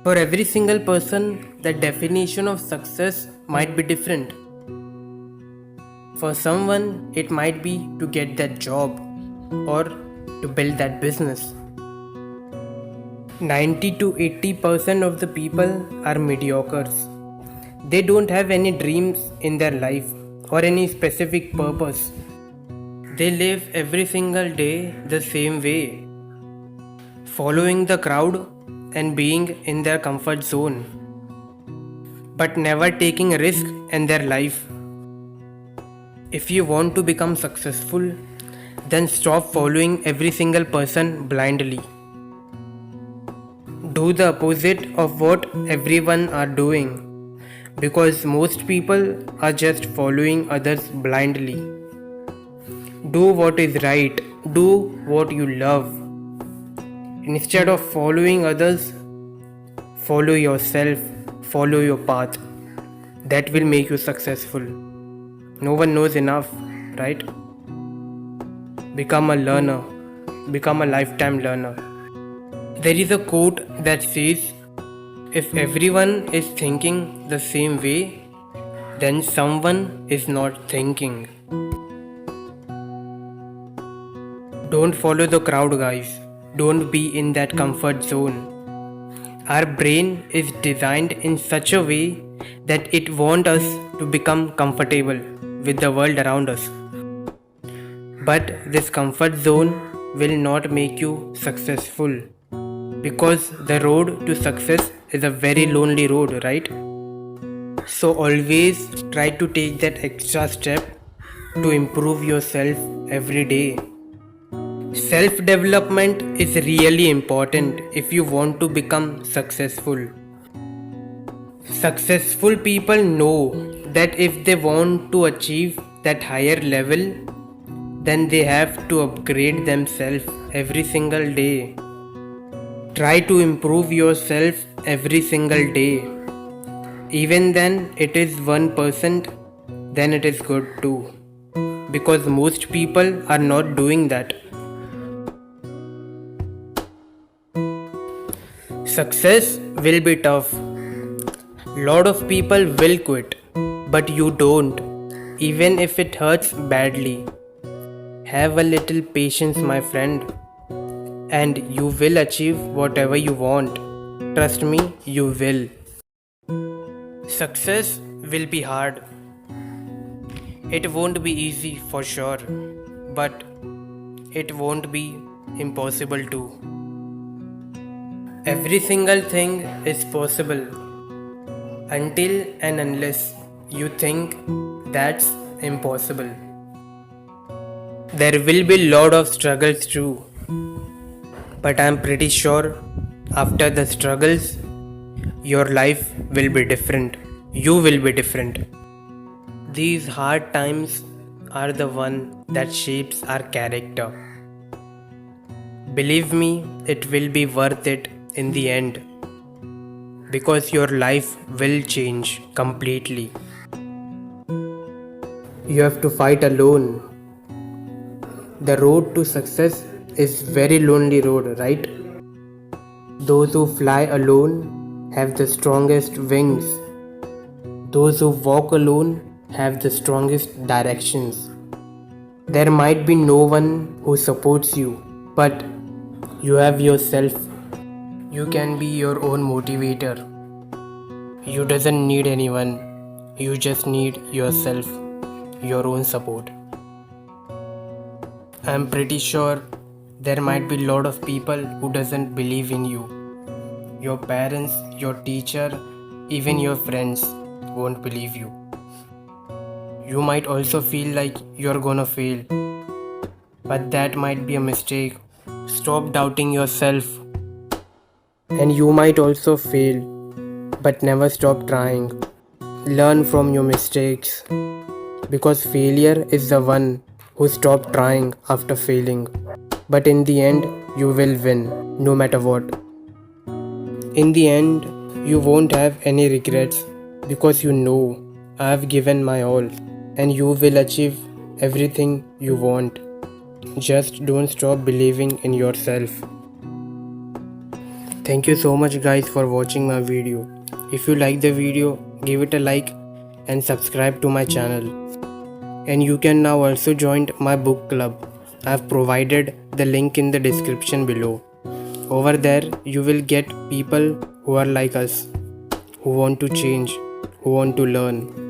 For every single person, the definition of success might be different. For someone, it might be to get that job or to build that business. 90 to 80% of the people are mediocres. They don't have any dreams in their life or any specific purpose. They live every single day the same way, following the crowd and being in their comfort zone, but never taking a risk in their life. If you want to become successful, then stop following every single person blindly. Do the opposite of what everyone are doing, because most people are just following others blindly. Do what is right, do what you love. Instead of following others, follow yourself, follow your path. That will make you successful. No one knows enough, right? Become a learner, become a lifetime learner. There is a quote that says, if everyone is thinking the same way, then someone is not thinking. Don't follow the crowd, guys. Don't be in that comfort zone. Our brain is designed in such a way that it wants us to become comfortable with the world around us. But this comfort zone will not make you successful, because the road to success is a very lonely road, right? So always try to take that extra step to improve yourself every day. Self development is really important if you want to become successful. Successful people know that if they want to achieve that higher level, then they have to upgrade themselves every single day. Try to improve yourself every single day. Even then it is 1%, then it is good too. Because most people are not doing that. Success will be tough. Lot of people will quit, but you don't, even if it hurts badly. Have a little patience, my friend, and you will achieve whatever you want. Trust me, you will. Success will be hard. It won't be easy for sure, but it won't be impossible too. Every single thing is possible until and unless you think that's impossible. There will be lot of struggles too, but I'm pretty sure after the struggles, your life will be different. You will be different. These hard times are the one that shapes our character. Believe me, it will be worth it in the end, because your life will change completely. You have to fight alone. The road to success is very lonely road, right? Those who fly alone have the strongest wings. Those who walk alone have the strongest directions. There might be no one who supports you, but you have yourself. You can be your own motivator. You doesn't need anyone. You just need yourself, your own support. I'm pretty sure there might be lot of people who doesn't believe in you. Your parents, your teacher, even your friends won't believe you. You might also feel like you're gonna fail, but that might be a mistake. Stop doubting yourself. And you might also fail, but never stop trying. Learn from your mistakes, because failure is the one who stopped trying after failing. But in the end, you will win, no matter what. In the end, you won't have any regrets, because you know I have given my all, and you will achieve everything you want. Just don't stop believing in yourself. Thank you so much guys for watching my video. If you like the video, give it a like and subscribe to my channel. And you can now also join my book club. I have provided the link in the description below. Over there you will get people who are like us, who want to change, who want to learn.